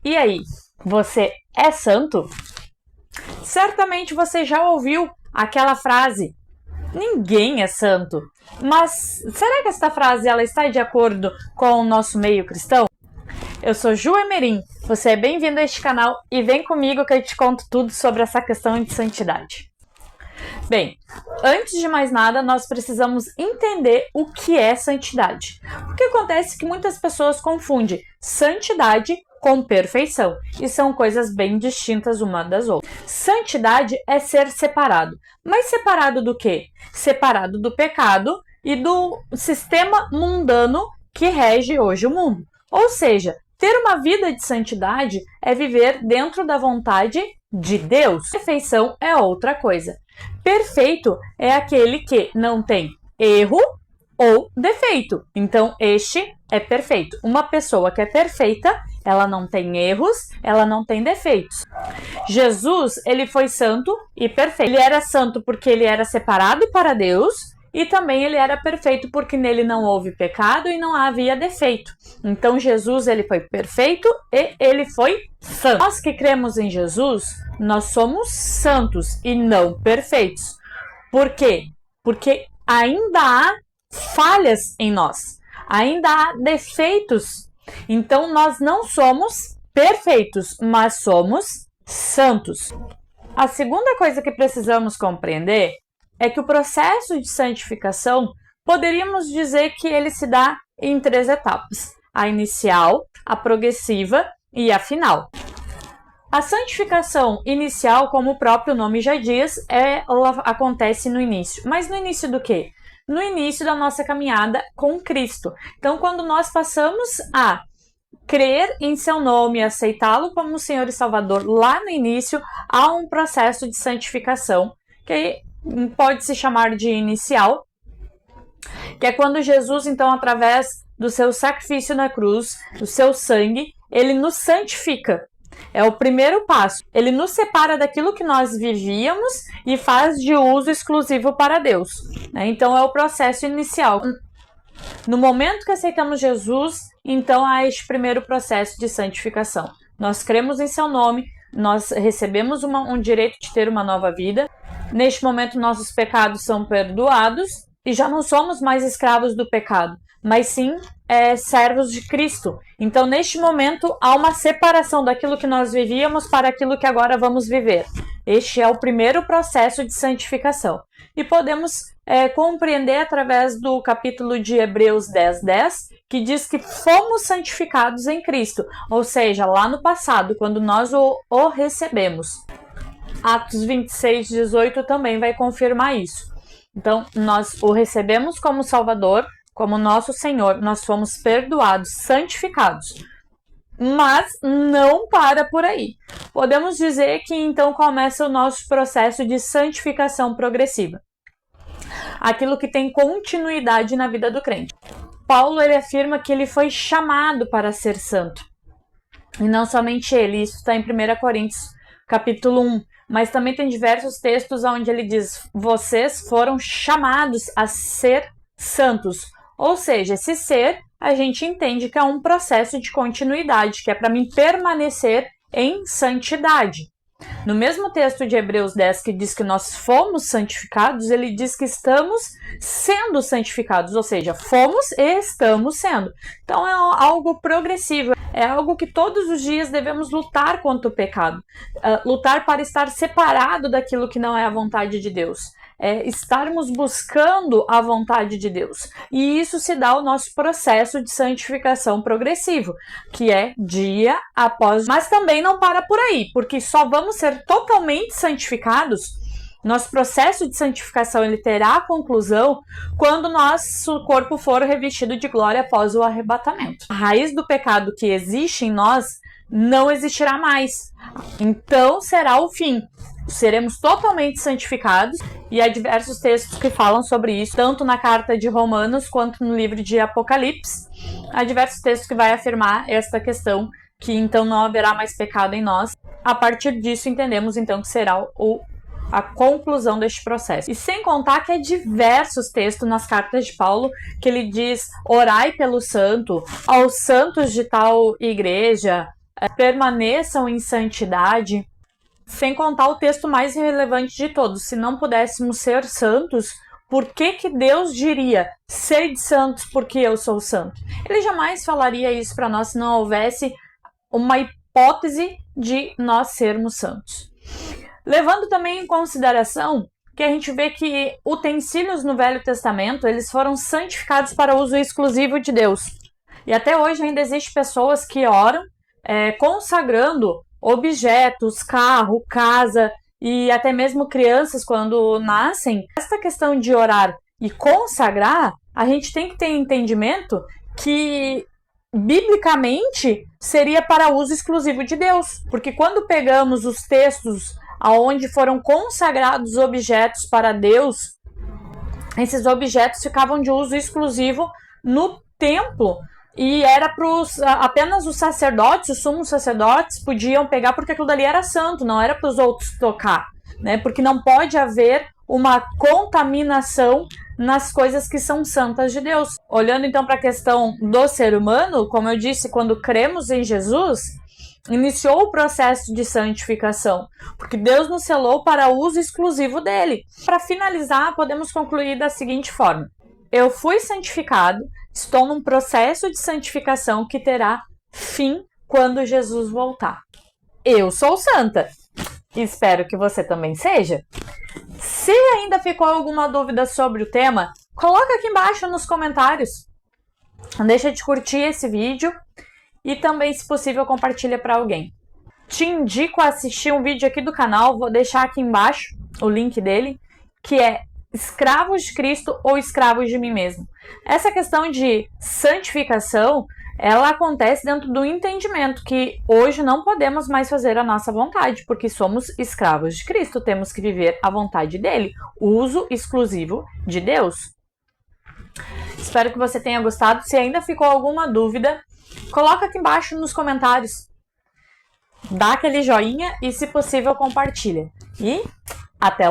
E aí, você é santo? Certamente você já ouviu aquela frase: ninguém é santo. Mas será que esta frase ela está de acordo com o nosso meio cristão? Eu sou Ju Emerim, você é bem-vindo a este canal e vem comigo que eu te conto tudo sobre essa questão de santidade. Bem, antes de mais nada, nós precisamos entender o que é santidade. O que acontece é que muitas pessoas confundem santidade com perfeição, e são coisas bem distintas uma das outras. Santidade é ser separado, mas separado do quê? Separado do pecado e do sistema mundano que rege hoje o mundo. Ou seja, ter uma vida de santidade é viver dentro da vontade de Deus. Perfeição é outra coisa. Perfeito é aquele que não tem erro ou defeito. Então, este é perfeito. Uma pessoa que é perfeita, ela não tem erros, ela não tem defeitos. Jesus, ele foi santo e perfeito. Ele era santo porque ele era separado para Deus e também ele era perfeito porque nele não houve pecado e não havia defeito. Então, Jesus, ele foi perfeito e ele foi santo. Nós que cremos em Jesus, nós somos santos e não perfeitos. Por quê? Porque ainda há falhas em nós, ainda há defeitos. Então, nós não somos perfeitos, mas somos santos. A segunda coisa que precisamos compreender é que o processo de santificação, poderíamos dizer que ele se dá em 3 etapas: a inicial, a progressiva e a final. A santificação inicial, como o próprio nome já diz, acontece no início. Mas no início do quê? No início da nossa caminhada com Cristo. Então, quando nós passamos a crer em seu nome, aceitá-lo como Senhor e Salvador, lá no início, há um processo de santificação, que pode se chamar de inicial, que é quando Jesus, então, através do seu sacrifício na cruz, do seu sangue, ele nos santifica. É o primeiro passo. Ele nos separa daquilo que nós vivíamos e faz de uso exclusivo para Deus. Então, é o processo inicial. No momento que aceitamos Jesus, então há este primeiro processo de santificação. Nós cremos em seu nome, nós recebemos um direito de ter uma nova vida. Neste momento, nossos pecados são perdoados e já não somos mais escravos do pecado, mas sim servos de Cristo. Então, neste momento, há uma separação daquilo que nós vivíamos para aquilo que agora vamos viver. Este é o primeiro processo de santificação. E podemos compreender através do capítulo de Hebreus 10:10, que diz que fomos santificados em Cristo, ou seja, lá no passado, quando nós o recebemos. Atos 26:18 também vai confirmar isso. Então, nós o recebemos como Salvador, como nosso Senhor, nós fomos perdoados, santificados. Mas não para por aí. Podemos dizer que então começa o nosso processo de santificação progressiva. Aquilo que tem continuidade na vida do crente. Paulo, ele afirma que ele foi chamado para ser santo. E não somente ele, isso está em 1 Coríntios, capítulo 1. Mas também tem diversos textos onde ele diz: vocês foram chamados a ser santos. Ou seja, esse ser, a gente entende que é um processo de continuidade, que é para mim permanecer em santidade. No mesmo texto de Hebreus 10, que diz que nós fomos santificados, ele diz que estamos sendo santificados, ou seja, fomos e estamos sendo. Então é algo progressivo, é algo que todos os dias devemos lutar contra o pecado, lutar para estar separado daquilo que não é a vontade de Deus. Estarmos buscando a vontade de Deus. E isso se dá ao nosso processo de santificação progressivo, que é dia após dia. Mas também não para por aí, porque só vamos ser totalmente santificados. Nosso processo de santificação ele terá a conclusão quando nosso corpo for revestido de glória após o arrebatamento. A raiz do pecado que existe em nós não existirá mais. Então será o fim. Seremos totalmente santificados, e há diversos textos que falam sobre isso, tanto na carta de Romanos quanto no livro de Apocalipse. Há diversos textos que vai afirmar esta questão, que então não haverá mais pecado em nós. A partir disso, entendemos então que será a conclusão deste processo. E sem contar que há diversos textos nas cartas de Paulo que ele diz: orai pelo santo, aos santos de tal igreja, permaneçam em santidade, sem contar o texto mais relevante de todos. Se não pudéssemos ser santos, por que Deus diria, sede santos porque eu sou santo? Ele jamais falaria isso para nós se não houvesse uma hipótese de nós sermos santos. Levando também em consideração que a gente vê que utensílios no Velho Testamento, eles foram santificados para uso exclusivo de Deus. E até hoje ainda existem pessoas que oram consagrando objetos, carro, casa e até mesmo crianças quando nascem. Esta questão de orar e consagrar, a gente tem que ter entendimento que biblicamente seria para uso exclusivo de Deus. Porque quando pegamos os textos onde foram consagrados objetos para Deus, esses objetos ficavam de uso exclusivo no templo e era apenas os sacerdotes, os sumos sacerdotes podiam pegar, porque aquilo dali era santo, não era para os outros tocar, né? Porque não pode haver uma contaminação nas coisas que são santas de Deus. Olhando então para a questão do ser humano, como eu disse, quando cremos em Jesus, iniciou o processo de santificação, porque Deus nos selou para uso exclusivo dele. Para finalizar, podemos concluir da seguinte forma: eu fui santificado, estou num processo de santificação que terá fim quando Jesus voltar. Eu sou santa. Espero que você também seja. Se ainda ficou alguma dúvida sobre o tema, coloca aqui embaixo nos comentários. Não deixa de curtir esse vídeo e também, se possível, compartilha para alguém. Te indico a assistir um vídeo aqui do canal, vou deixar aqui embaixo o link dele, que é Escravos de Cristo ou Escravos de Mim Mesmo. Essa questão de santificação, ela acontece dentro do entendimento que hoje não podemos mais fazer a nossa vontade, porque somos escravos de Cristo, temos que viver a vontade dele, o uso exclusivo de Deus. Espero que você tenha gostado. Se ainda ficou alguma dúvida, coloca aqui embaixo nos comentários. Dá aquele joinha e, se possível, compartilha. E até lá!